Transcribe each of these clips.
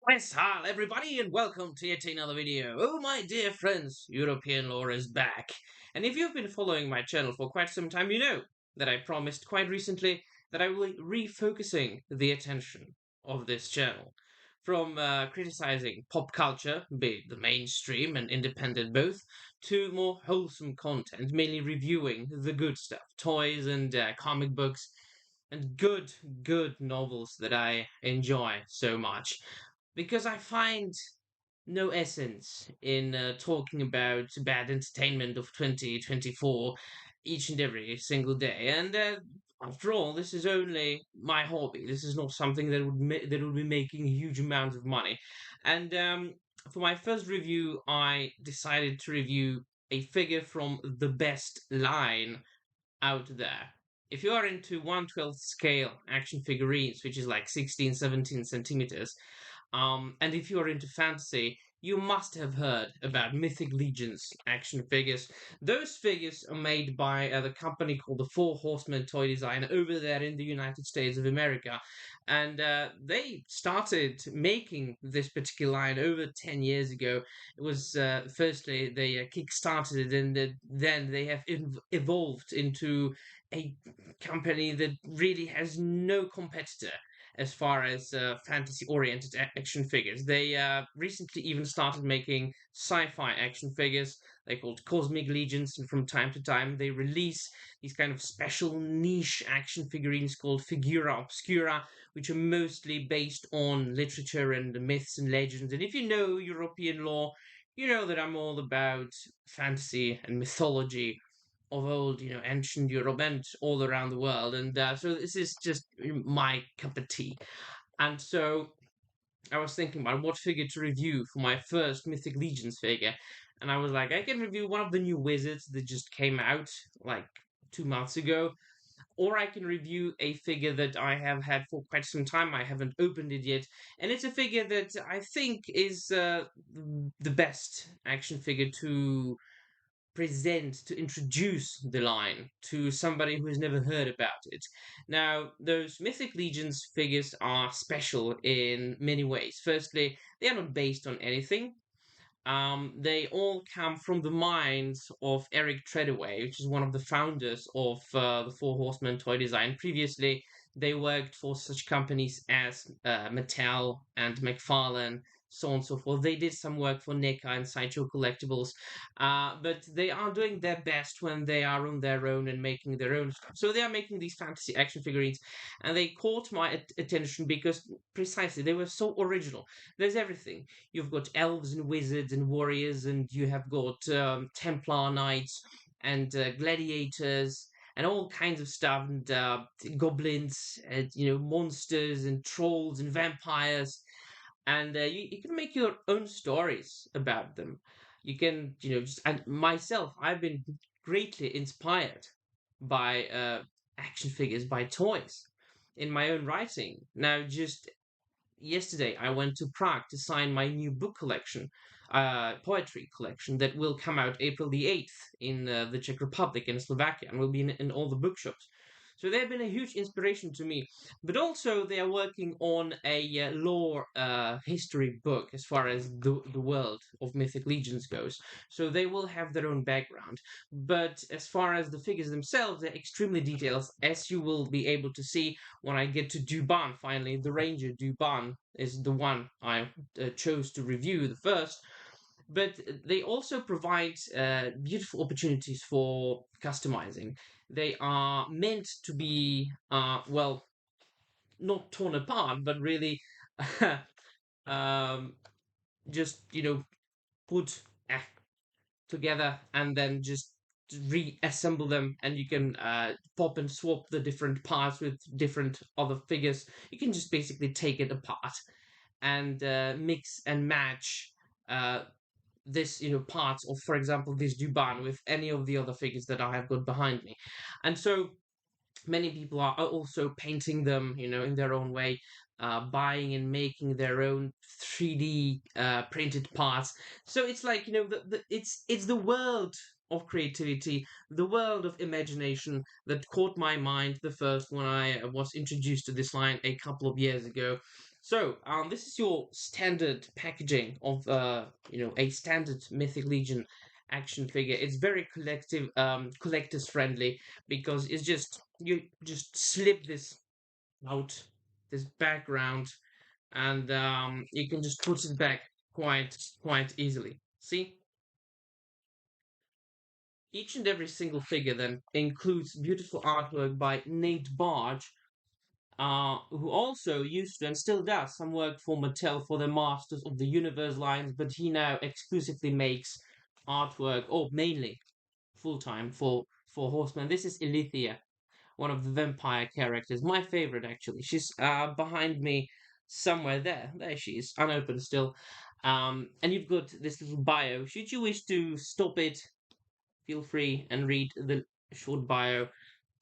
Yes, hi everybody, and welcome to yet another video. Oh, my dear friends, European lore is back. And if you've been following my channel for quite some time, you know that I promised quite recently that I will be refocusing the attention of this channel from criticizing pop culture, be it the mainstream and independent both, to more wholesome content, mainly reviewing the good stuff, toys and comic books, and good novels that I enjoy so much because I find no essence in talking about bad entertainment of 2024 each and every single day. And after all, this is only my hobby. This is not something that that would be making huge amounts of money. And for my first review, I decided to review a figure from the best line out there. If you are into 1/12 scale action figurines, which is like 16, 17 centimeters, and if you are into fantasy, you must have heard about Mythic Legions action figures. Those figures are made by the company called the Four Horsemen Toy Design over there in the United States of America. And they started making this particular line over 10 years ago. It was firstly, they kick-started it, and then they have evolved into a company that really has no competitor as far as fantasy-oriented action figures. They recently even started making sci-fi action figures. They're called Cosmic Legions, and from time to time they release these kind of special niche action figurines called Figura Obscura, which are mostly based on literature and myths and legends. And if you know European lore, you know that I'm all about fantasy and mythology of old, ancient Europe and all around the world. And so this is just my cup of tea. And so I was thinking about what figure to review for my first Mythic Legions figure. And I was like, I can review one of the new wizards that just came out like 2 months ago. Or I can review a figure that I have had for quite some time. I haven't opened it yet. And it's a figure that I think is the best action figure to present, to introduce the line to somebody who has never heard about it. Now, those Mythic Legions figures are special in many ways. Firstly, they are not based on anything. They all come from the minds of Eric Treadaway, which is one of the founders of the Four Horsemen Toy Design. Previously, they worked for such companies as Mattel and McFarlane, so on and so forth. They did some work for NECA and Sideshow Collectibles, but they are doing their best when they are on their own and making their own stuff. So they are making these fantasy action figurines, and they caught my attention because precisely they were so original. There's everything. You've got elves and wizards and warriors, and you have got Templar knights and gladiators and all kinds of stuff, and goblins, and monsters and trolls and vampires, and you can make your own stories about them. You can, just and myself, I've been greatly inspired by action figures, by toys in my own writing. Now, just yesterday I went to Prague to sign my new book collection, poetry collection that will come out April the 8th in the Czech Republic and Slovakia, and will be in all the bookshops. So they've been a huge inspiration to me. But also they are working on a lore history book as far as the world of Mythic Legions goes. So they will have their own background. But as far as the figures themselves, they're extremely detailed, as you will be able to see when I get to Duban. Finally, the Ranger Duban is the one I chose to review the first. But they also provide beautiful opportunities for customizing. They are meant to be, well, not torn apart, but really um, just, put together and then just reassemble them, and you can pop and swap the different parts with different other figures. You can just basically take it apart and mix and match this parts of, for example, this Duban with any of the other figures that I have got behind me. And so many people are also painting them, in their own way, buying and making their own 3D printed parts. So it's like, it's the world of creativity, the world of imagination that caught my mind the first when I was introduced to this line a couple of years ago. So, this is your standard packaging of, a standard Mythic Legion action figure. It's very collectors friendly because it's just you just slip this out, this background, and you can just put it back quite easily. See, each and every single figure then includes beautiful artwork by Nate Barge, who also used to and still does some work for Mattel for the Masters of the Universe lines, but he now exclusively makes artwork, or mainly full time for Horseman. This is Elithia, one of the vampire characters, my favorite actually. She's behind me somewhere there. There she is, unopened still. And you've got this little bio. Should you wish to stop it, feel free and read the short bio.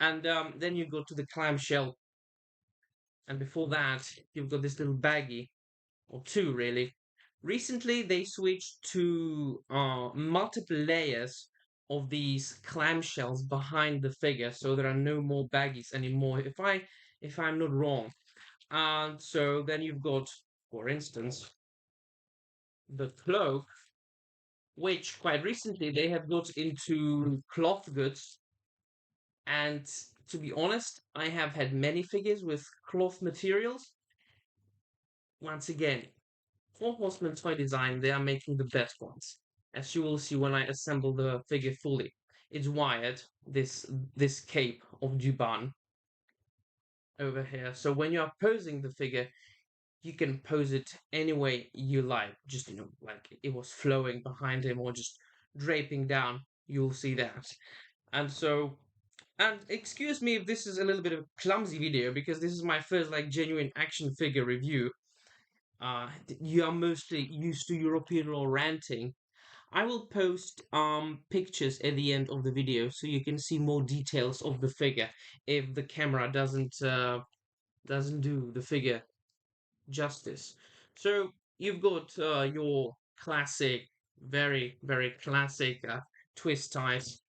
And then you go to the clamshell, and before that, you've got this little baggie, or two really. Recently, they switched to multiple layers of these clamshells behind the figure, so there are no more baggies anymore. If I'm not wrong, and so then you've got, for instance, the cloak, which quite recently they have got into cloth goods. And to be honest, I have had many figures with cloth materials. Once again, for Horseman Toy Design, they are making the best ones, as you will see when I assemble the figure fully. It's wired, this cape of Duban over here. So when you are posing the figure, you can pose it any way you like. Just, like it was flowing behind him or just draping down. You'll see that. And so, and excuse me if this is a little bit of a clumsy video because this is my first like genuine action figure review. You are mostly used to European law ranting. I will post pictures at the end of the video so you can see more details of the figure if the camera doesn't do the figure justice. So you've got your classic, very classic twist ties.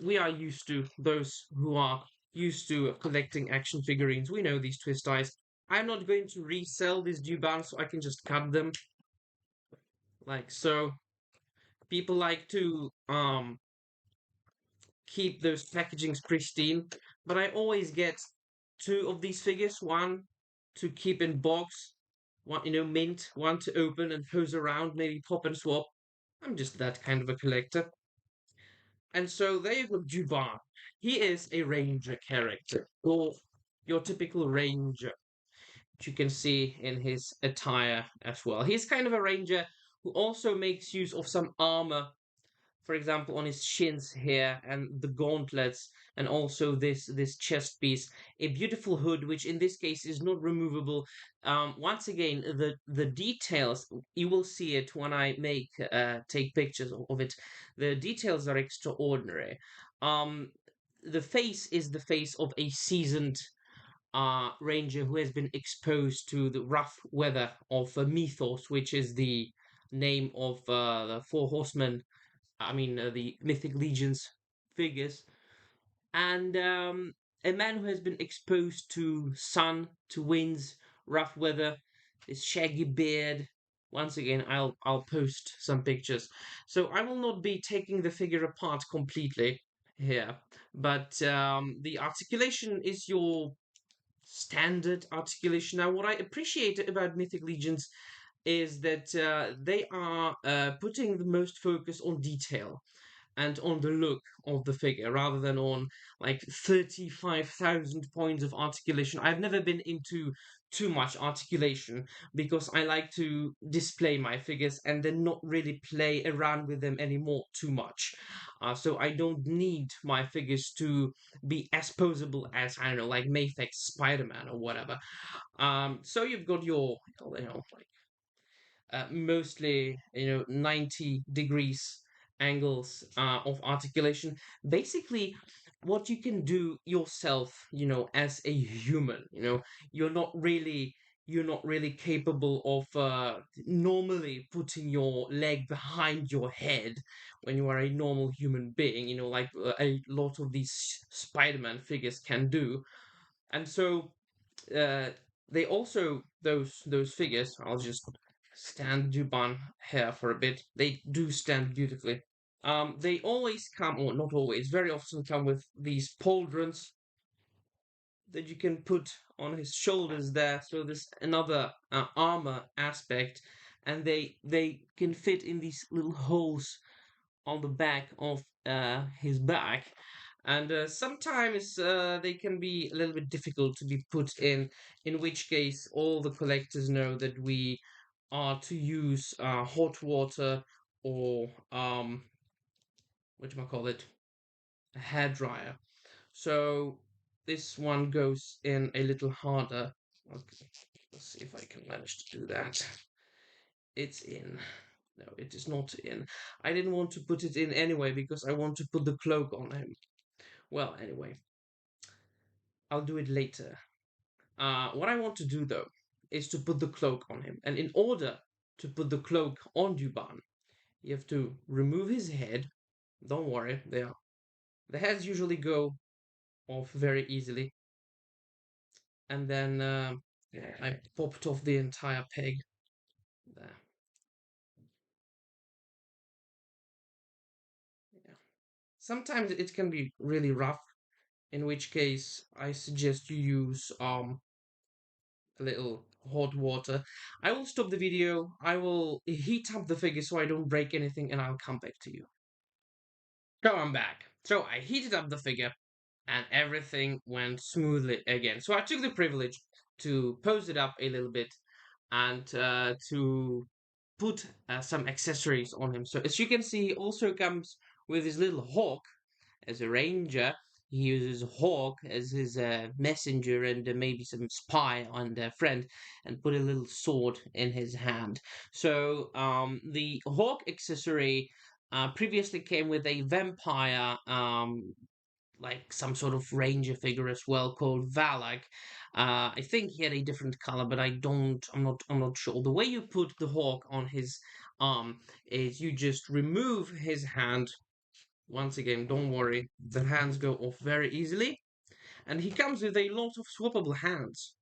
We are used to those who are used to collecting action figurines. We know these twist ties. I'm not going to resell these Duban, so I can just cut them like so. People like to keep those packagings pristine, but I always get two of these figures, one to keep in box, one mint, one to open and pose around, maybe pop and swap. I'm just that kind of a collector. And so there you go, Duban. He is a ranger character, or your typical ranger, which you can see in his attire as well. He's kind of a ranger who also makes use of some armor, for example, on his shins here and the gauntlets, and also this chest piece, a beautiful hood, which in this case is not removable. Once again, the details, you will see it when I take pictures of it. The details are extraordinary. Um, the face is the face of a seasoned ranger who has been exposed to the rough weather of Mythos, which is the name of the four horsemen, the Mythic Legions figures, and a man who has been exposed to sun, to winds, rough weather, his shaggy beard. Once again, I'll post some pictures. So I will not be taking the figure apart completely here, but the articulation is your standard articulation. Now, what I appreciate about Mythic Legions is that they are putting the most focus on detail and on the look of the figure rather than on like 35,000 points of articulation. I've never been into too much articulation because I like to display my figures and then not really play around with them anymore too much. So I don't need my figures to be as posable as, I don't know, like Mythic Spider-Man or whatever. So you've got your, like mostly 90 degrees angles of articulation, basically what you can do yourself, as a human. You're not really you're not really capable of normally putting your leg behind your head when you are a normal human being, like a lot of these Spider-Man figures can do. And so They also those figures. I'll just stand Duban here for a bit. They do stand beautifully. They always come, or not always, very often come with these pauldrons that you can put on his shoulders there. So there's another armor aspect, and they can fit in these little holes on the back of his back. And sometimes they can be a little bit difficult to be put in which case all the collectors know that we are to use hot water or what do I call it? A hair dryer. So this one goes in a little harder. Okay, let's see if I can manage to do that. It's in. No, it is not in. I didn't want to put it in anyway because I want to put the cloak on him. Well, anyway, I'll do it later. What I want to do though is to put the cloak on him. And in order to put the cloak on Duban, you have to remove his head. Don't worry, the heads usually go off very easily. And then I popped off the entire peg there. Yeah. Sometimes it can be really rough, in which case I suggest you use a little hot water. I will stop the video. I will heat up the figure so I don't break anything, and I'll come back to you. So I'm back. So I heated up the figure, and everything went smoothly again. So I took the privilege to pose it up a little bit and to put some accessories on him. So as you can see, he also comes with his little hawk as a ranger. He uses Hawk as his messenger and maybe some spy on their friend, and put a little sword in his hand. So the Hawk accessory previously came with a vampire. Like some sort of ranger figure as well called Valak. I think he had a different color, but I'm not sure. The way you put the hawk on his arm is you just remove his hand. Once again, don't worry, the hands go off very easily. And he comes with a lot of swappable hands.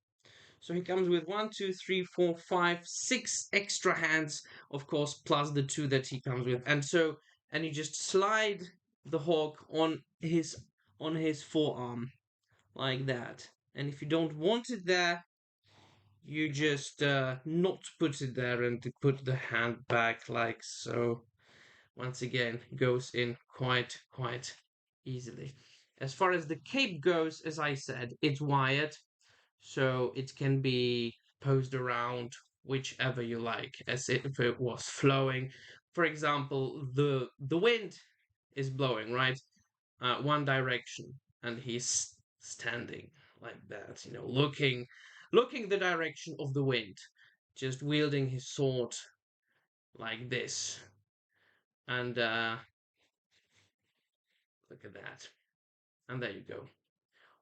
So he comes with one, two, three, four, five, six extra hands, of course, plus the two that he comes with. And you just slide the hawk on his forearm like that. And if you don't want it there, you just not put it there and put the hand back like so. Once again, goes in quite easily. As far as the cape goes, as I said, it's wired, so it can be posed around whichever you like, as if it was flowing. For example, the wind is blowing right, one direction, and he's standing like that, looking the direction of the wind, just wielding his sword like this, and look at that. And there you go.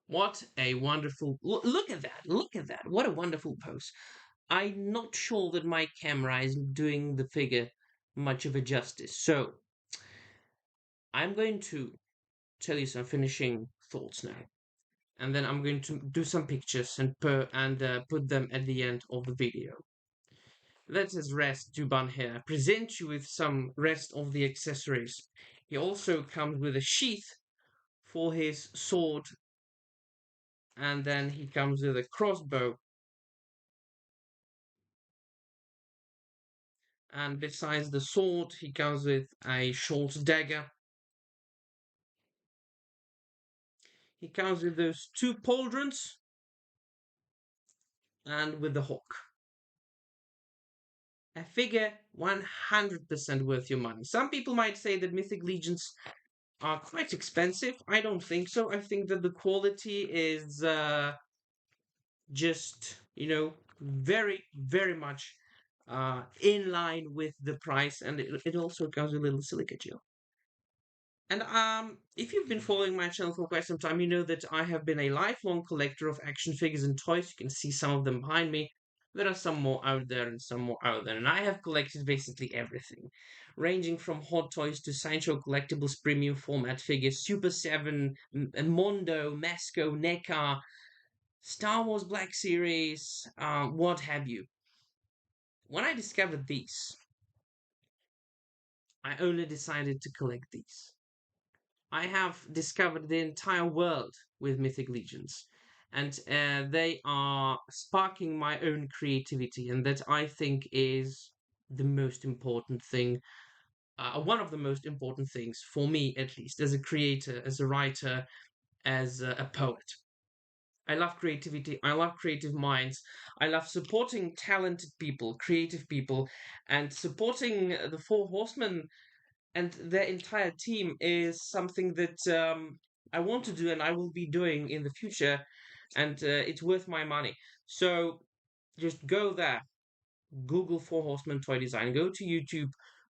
What a wonderful look at that. Look at that. What a wonderful pose. I'm not sure that my camera is doing the figure much of a justice. So I'm going to tell you some finishing thoughts now. And then I'm going to do some pictures and put them at the end of the video. Let us rest Duban here. Present you with some rest of the accessories. He also comes with a sheath for his sword, and then he comes with a crossbow. And besides the sword, he comes with a short dagger. He comes with those two pauldrons and with the hawk. A figure 100% worth your money. Some people might say that Mythic Legions are quite expensive. I don't think so. I think that the quality is just, very much in line with the price, and it also comes with a little silica gel. And if you've been following my channel for quite some time, you know that I have been a lifelong collector of action figures and toys. You can see some of them behind me. There are some more out there and some more out there, and I have collected basically everything, ranging from hot toys to Sideshow Collectibles premium format figures, Super 7, Mondo, Masco, NECA, Star Wars Black Series, what have you. When I discovered these, I only decided to collect these. I have discovered the entire world with Mythic Legions, and they are sparking my own creativity, and that I think is the most important thing, one of the most important things for me, at least, as a creator, as a writer, as a poet. I love creativity. I love creative minds. I love supporting talented people, creative people, and supporting the Four Horsemen and their entire team is something that I want to do and I will be doing in the future, and it's worth my money. So just go there, Google Four Horsemen Toy Design, go to YouTube,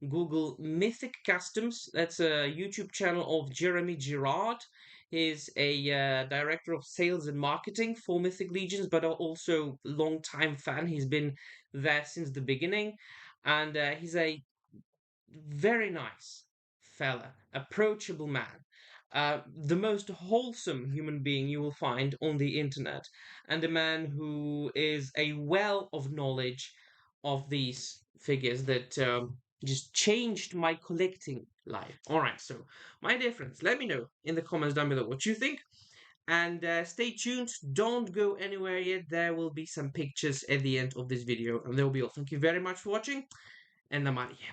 Google Mythic Customs. That's a YouTube channel of Jeremy Girard. He's a director of sales and marketing for Mythic Legions, but also long-time fan. He's been there since the beginning, and he's a very nice fella, approachable man, the most wholesome human being you will find on the internet, and a man who is a well of knowledge of these figures that just changed my collecting life. All right, so my dear friends, let me know in the comments down below what you think. And stay tuned, don't go anywhere yet. There will be some pictures at the end of this video, and they will be all. Thank you very much for watching, and I'm out of here.